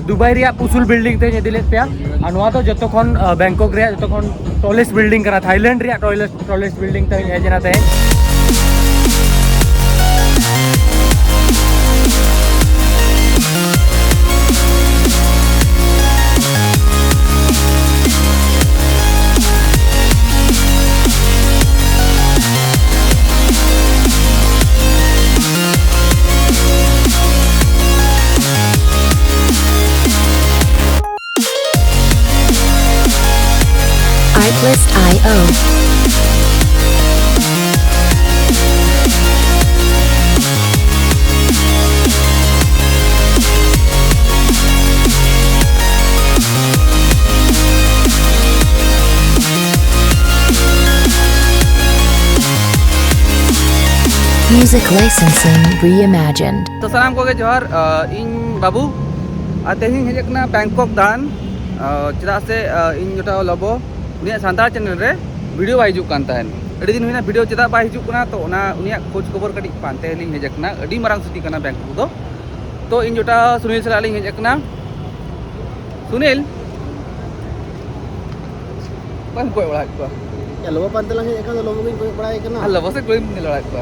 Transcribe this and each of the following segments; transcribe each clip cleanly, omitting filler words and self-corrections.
Dubai रे उसूल building ते इदी लेत पे नवा तो जतो खन बैंकॉक रे जतो खन टॉलेस्ट बिल्डिंग करा थाईलैंड रे टॉलेस्ट बिल्डिंग ते हेजना ते Artlist.io. Music licensing reimagined. तो सलाम को जोहर इन बाबू तेहिं हेजना बैंकॉक दान चेदा से इन जोटा लबो उनिया सांतार चैनल रे वीडियो बाय हिजुक कान ताहेन अड़ी दिन हुइना वीडियो चेदा बाय हिजुक कना तो ओना उनिया खोज खबर कटी पानते लिंग हेजकना अड़ी मारंग सिटी कना बैंकॉक तो इन जोटा सुनील सला लिंग हेजकना सुनील कोन कोय बड़ा को या लोबो पानते लगे एका लोबो गिन कोय बड़ा एकना हल्ला बसे कोई मिल रहा को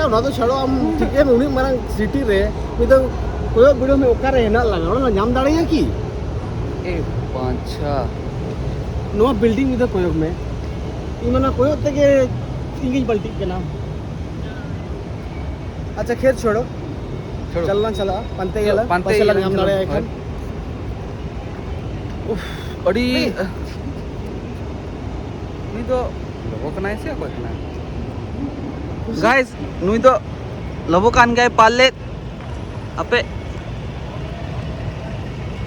या ना तो छड़ो हम ठीक है उनी मारंग सिटी रे मी तो कोय वीडियो में ओका रे ना लगा ना नाम दाड़े है की ए पांचा नो बिल्डिंग में तो कोय में इमना कोय ते के इंगिज पलटी के नाम अच्छा खेत छोड़ो चलना चला पंते गेला पंते लग नाम दाड़े है उफ अड़ी नी तो लोगो कनाय से कोय कना गाइस नुई तो लबो कान गए पाले अपे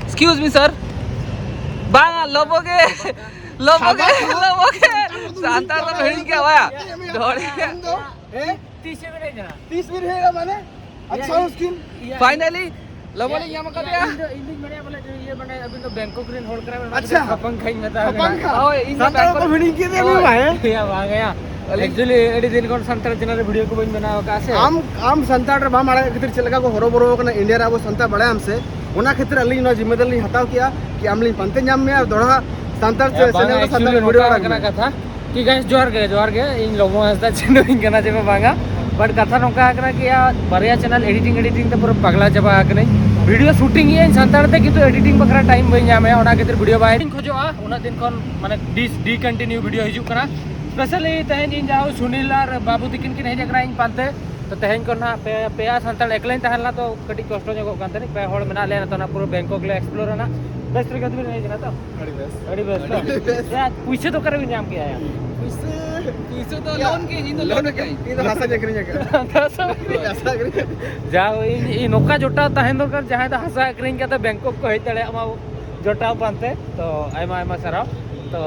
एक्सक्यूज मी सर बांगा लबोगे सांता तो भेड़ी क्या हुआ दौड़े 30 मिनट रहेगा माने अच्छा उसकी फाइनली लबोले यहां कर दिया इंग्लिश में बोले ये बने अभी तो बैंकॉक रे होल्ड करा अच्छा खपंग खाई में था ओए इन सांता को भिड़ी के दे में भाई या आ गया एक्चुअली एडी दिन कोन संतर चैनल वीडियो को बन बनाओ का से आम संता रे बा माड़ा खतिर चलगा को हरो बरो कना इंडिया रे अब संता बड़ा हमसे ओना खतिर अली न जिम्मेदारी हटाओ किया कि आमली पंते जाम में और दोड़ा संता से चैनल का संता वीडियो करना कथा कि गाइस जोर गए इन लोगों हंसदा चैनल करना जेबा बांगा बट कथा नोका कना कि या बरिया चैनल एडिटिंग ते पूरा पगला चबा कने वीडियो शूटिंग ये संतार ते किंतु एडिटिंग बखरा टाइम बई जामे ओना खतिर वीडियो बाय खोजोआ ओना दिन कोन माने डी कंटिन्यू वीडियो हिजु कना स्पेशली तहन इन जाओ सुनील और बाबू तिकिन किन हेज करा इन पानते तो तहन को ना पेया संताल एकलाइन तहला तो कटी कष्ट जगो कांते पे होड़ मेना ले ना तो ना पूरा बैंकॉक ले एक्सप्लोर ना बेस्ट तरीके से नहीं जना तो अड़ी बेस्ट या पूछे तो करे नाम क्या यार पैसे तो लोन के इन तो लोन के ये तो हंसा जकरी जगह हंसा जकरी जाओ इन नोका जोटा तहन दो कर जहां तो हंसा एक्रिंग के तो बैंकॉक को हेतले अमा जोटा पानते तो आयमा आयमा सराव तो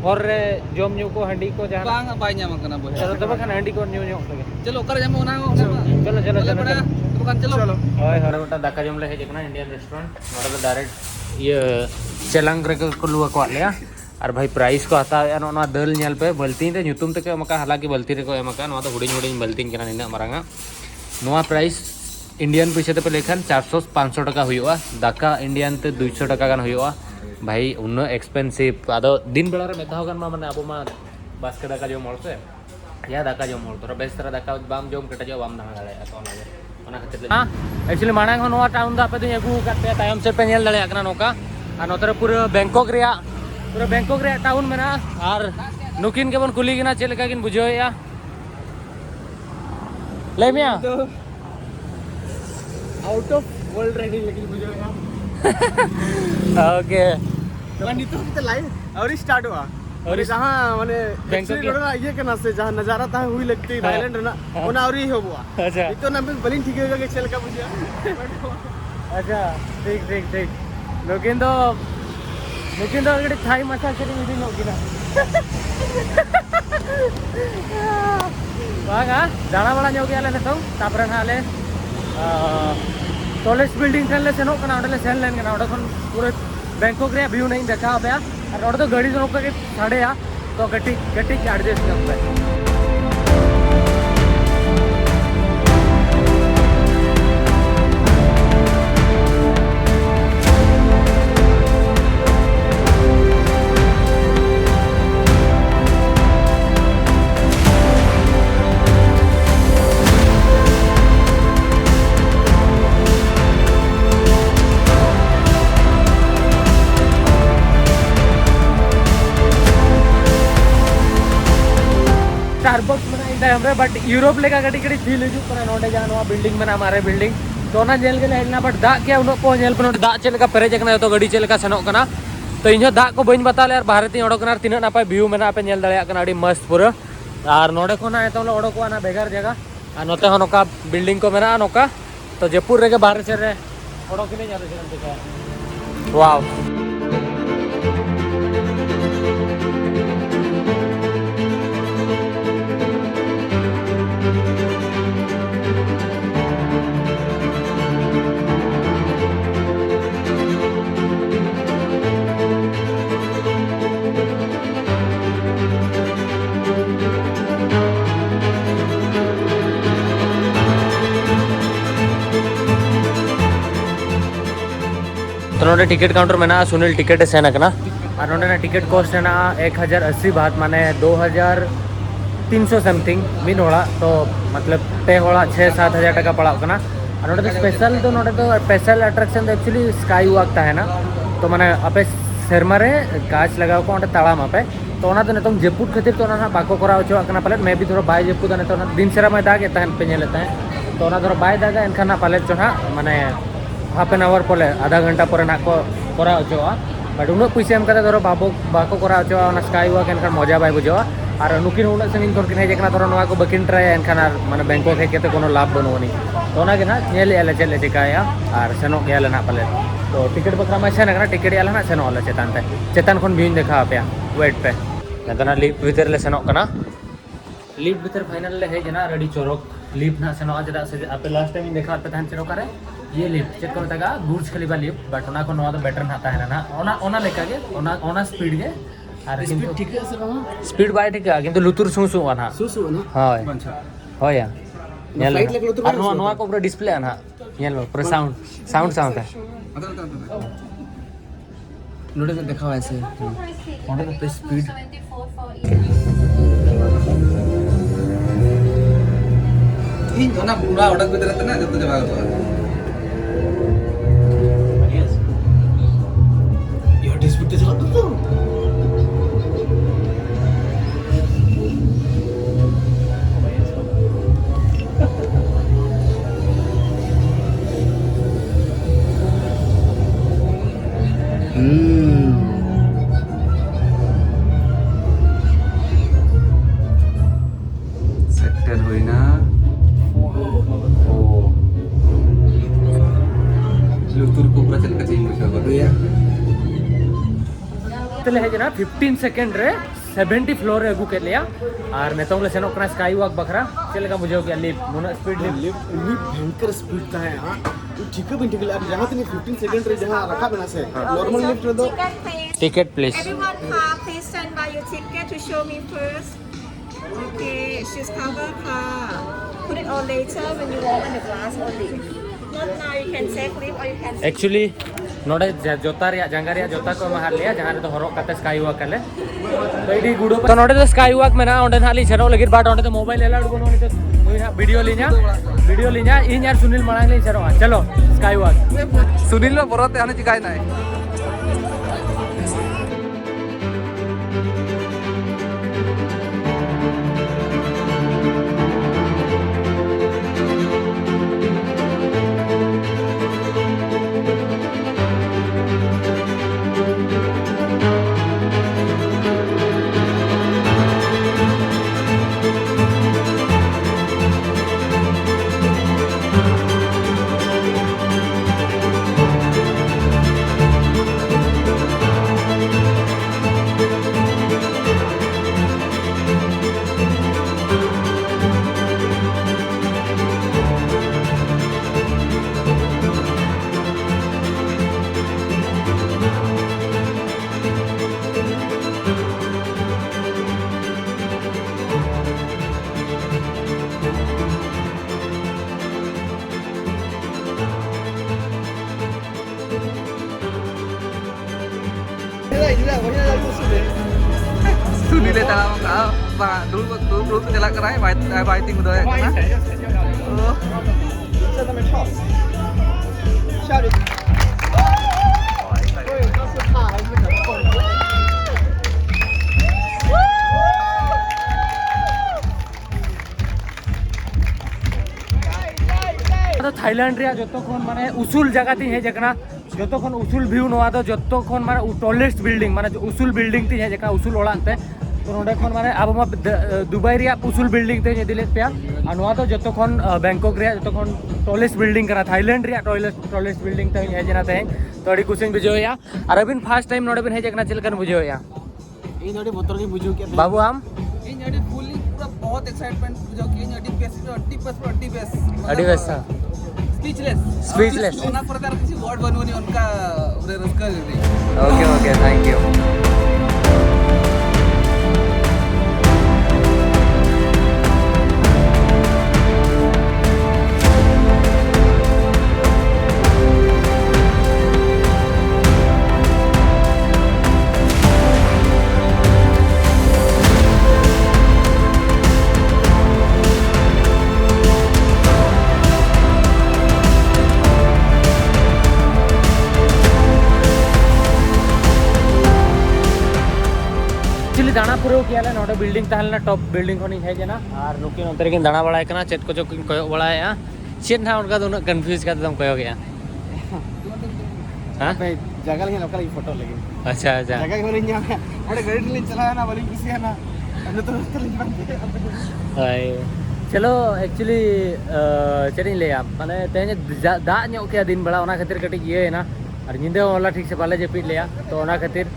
और रे जोम न्यू को हंडी को जहां बांगा बाय न्याम कना बोहे चलो तब खान हंडी को न्यू न्यू चलो कर जाम ओना चलो तो कान चलो ओए हरे गोटा दाका जम ले हेज कना इंडियन रेस्टोरेंट नोडा तो डायरेक्ट ये चेलांग रे को लुआ को आले और भाई प्राइस को आता है ना दल नेल पे बल्ती ते ᱧᱩᱛᱩᱢ तक एमका हालांकि बल्ती रे को एमका नोआ तो हुडिंग हुडिंग बल्ती कना निना मारांगा नोआ प्राइस इंडियन पैसे ते पे लेखन 400-500 टका हुआ दाका इंडियन ते 200 टका गान हुआ भाई उन एक्सपेंसिव आदो दिन बेला रे मेधा गन माने अब मा बस के दाका जो मोल से या दाका जो मोल तो बेस तरह दाका बाम जोम कटा जो बाम दागा दाले तो ओना खातिर हां एक्चुअली मानांग हो नोआ टाउन दा पे तो एगु करते टाइम से पे नेल दले एकना नोका आ नोतरे पूरा बैंकॉक रे टाउन में ना और नुकिन के बन कुली गिना चेल का किन बुझो या ले मिया आउट ऑफ वर्ल्ड रेडी लेकिन बुझो ओके वनी तो किते लाइव और स्टार्ट हुआ और जहां माने बैंकॉक बैंकॉक ना ये करना से जहां नजारा था हुई लगती थाईलैंड ना ओना और ही हो हुआ अच्छा ये तो ना बलिन ठीक होगा कि चल का बुझिया अच्छा ठीक लेकिन तो अगर थाई मसाज से मीटिंग होगी ना बागा दाना बड़ा ᱧᱚᱜ ᱜᱮᱭᱟᱞᱮ ᱱᱤᱛᱚᱜ ᱛᱟᱯᱚᱨᱮ ᱱᱟᱦᱟᱜ ᱞᱮ टॉलेस्ट बिल्डिंग ठेन ले सेनोग कना ओडे ले सेन लेन कना ओडे खन पूरे बैंकॉक रे व्यू नहीं देखा पे और ओडे तो गाड़ी जो नोका के साड़े तो गट्टी एडजस्ट कर पे रे बट यूरोप लेका कटी कटी फील हिजू कना नोडे जा नोआ बिल्डिंग में मारे बिल्डिंग तो ना जेल के हेलना बट दा के उनो को जेल पे दा चेलका पेरेज कना तो गाड़ी चेलका सेनोक कना तो इन दा को बइन बता ले यार बाहर ती ओडो कना तीना नापाय व्यू मेना पे नेल दड़िया कना अडी मस्त पूरा और नोडे को ना तो ओडो को ना बेगार जगह और नोते हो नोका बिल्डिंग को मेना नोका तो जयपुर रे के बाहर से रे ओडो किने जा रे दिखा वाओ तो नोडे टिकट काउंटर में ना सुनील टिकट सेन कना और नोडे ना टिकट कॉस्ट है ना 1080 बात माने 2300 समथिंग मिन होड़ा तो मतलब पे होड़ा 6-7 हज़ार टका पड़ा कना और नोडे स्पेशल तो special attraction actually sky walk ता है ना तो माने अपे शर्मा रे काच लगाव को ओंडे ताड़ाम अपे तो ओना तो नितों जयपुर खातिर तो ना बाको करा होचो कना पाले मैं भी थोड़ा बाय जयपुर दा तो दिन सेरा में दागे तहन पे नेलेता है तो ना थोड़ा बाय दागा एनखान ना पाले चो ना माने हाफ एन आवर परे आधा घंटा पर ना को करा होचोआ बट उन पैसा एम कते धरो बाको करा होचोआ ना स्काई वॉक एनखान मजा बाय बुझोआ और नुकिन उन संगिन कोन किन हेजना धरो नवा को बकिन ट्राय एनखान माने बैंकॉक हे केते कोनो लाभ बनोनी तो ना के ना नेल एले चले चिकाया और सेनो गेल ना पाले तो टिकट बकरा में छे ना टिकट एला ना सेनो आले चेतान खन भीन देखा पे वेट पे नतना लिफ्ट भीतर ले सेनो कना लिफ्ट भीतर फाइनल ले हे जना रेडी चोरक लिफ्ट ना सेनो जदा से आपे लास्ट टाइम देखा पे थान चेरो करे ये लिफ्ट चेक करता का बुर्ज खलीफा लिफ्ट बट ओना को नवा तो बेटर नाता है ना ओना लेका के ओना स्पीड के আর কিন্তু ठीक है सर स्पीड बाय ठीक है কিন্তু লুতুর সুসু আনা सुसु ना হয় হয় নেল Flight like লুতুর আর নোয়া को पूरा डिस्प्ले आना नेल पूरा साउंड है नोटे में देखा हुआ ऐसे ओंडे तो स्पीड ᱤᱧ ᱚᱱᱟ ᱯᱩᱨᱟ ᱚᱰᱚᱠ ᱵᱤᱛᱨᱮ ᱛᱮ ᱱᱟ ᱡᱚᱛᱚ ᱡᱟᱭᱜᱟ ᱜᱚᱫᱚᱜᱼᱟ यार डिस्प्यूट ते चला तो सेक्टर होइना लुतुर को पूरा चल का चाहिए मुझे भैया तले है जना 15 सेकंड रे 70 फ्लोर रे अगू के लिया और नेतों ले सेनो कना स्काई वॉक बखरा चलेगा मुझे हो गया lift Mona speed lift lift इतनी भयंकर स्पीड का है हां ठीक है ठीक है अब जहां तक 15 सेकंड रे जहां रखा बना से नॉर्मल लिफ्ट रे तो ticket please Everyone, please stand by your ticket to show me first. Okay, she's cover car. Put it on later when you walk on the glass only. Not now. You can take lift or you can. Actually नोडे जोता रे जंगा रे जोता को महर लिया जहां रे तो हरो कते स्काई वॉक ले तो इडी गुडो तो नोडे तो स्काई वॉक में ना ओंडे नाली छरो लगिर बाट ओंडे तो मोबाइल अलाउड बनो नि तो वीडियो लि냐 इन यार सुनील मळांग ले छरो चलो स्काई वॉक सुनील लो परते आने चिकाय नाय सुनील ताला का बा दूर तो चला कर है बाय तिंग दो है ना थाईलैंड रे जो माने उसूल जगह ती हेज कना जो उसूल व्यू नवा दो जो माने टॉलेस्ट बिल्डिंग माने जो उसूल बिल्डिंग ती हेज कना उसूल ओड़ा ते तो नोडे खन माने अब मा दुबई रे उसूल बिल्डिंग ते इदिले पे आ नवा दो जो बैंकॉक रे जो टॉलेस्ट बिल्डिंग कना थाईलैंड रे टॉलेस्ट बिल्डिंग ते हेज ना ते तो अड़ी कुछ बुझो या और अबिन फर्स्ट टाइम नोडे बिन हेज कना चलकन बुझो या इन नोडी बोतर के बुझू के बाबू आम इन अड़ी फुली पूरा बहुत एक्साइटमेंट जो कि इन अड़ी बेस अड़ी वैसा स्पीचलेस सोना प्रकार किसी वर्ड बनवनी उनका उरे रसकर ओके ओके थैंक यू दाना पूरा किया नोडे बिल्डिंग तहलना टॉप बिल्डिंग खनि हेजना और नुकी नोते किन दाना बड़ाय कना चेट को जो किन कयो बड़ाया चेट ना उनका दोनों कंफ्यूज का तुम कयो गया हां भाई जगह के लोकल फोटो लगी अच्छा अच्छा जगह के नहीं है बड़े गाड़ी ले चला ना बड़ी खुशी है ना हमने तो हाय चलो एक्चुअली चेरिंग ले आप माने तेने दा ᱧᱚᱜ के दिन बड़ा ओना खातिर कटी ये है ना और निंदे वाला ठीक से पाले जपीट लिया तो ओना खातिर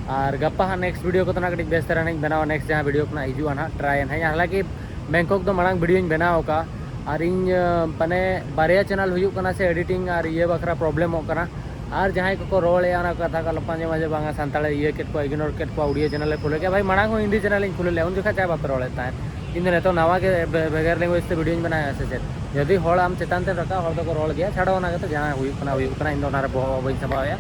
और गप्पा हाँ नेक्स्ट वीडियो को तो ना कटी बेस तरह नहीं बनाओ नेक्स्ट जहाँ वीडियो को ना हिजुआ ना ट्राई है हालांकि बैंकॉक तो मांग वीडियो बनाओ का और इन पने बारे चैनल हुई करना से एडिटिंग और ये बखरा प्रॉब्लम होना और जहाँ को रोले ना कथा का पाजे माजे बांगा सानताड़े ये केट को इग्नोर केट को ऑडियो चैनल खुले क्या भाई मांग हिंदी चैनल खुले ले उन जो चाहे बाप रोलेता है इन तो नवा के बेगर लैंग्वेज से वीडियो बनाया से जदि हर आम चेतान ते रखा हर तो रोल गया छाड़ो ना तो जहाँ हुई इन बी सबाया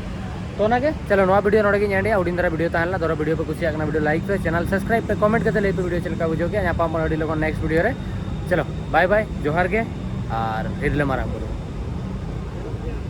तो नाके चलो नवा वीडियो नोड़े एंडिया उड़ी तरह वीडियो तहला दो वीडियो पे कुछ वीडियो लाइक पे चैनल सब्सक्राइब पे कमेंट करते ले वीडियो चलका बुझो के यहाँ पर लोग नेक्स्ट वीडियो रे चलो बाय बाय जोहार के और फिर ले मारा करो।